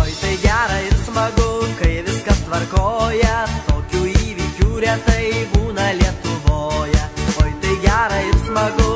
Oi tai gera ir smagu, kai viskas tvarkoja, tokių įvykių retai būna Lietuvoje. Oi tai gera ir smagu,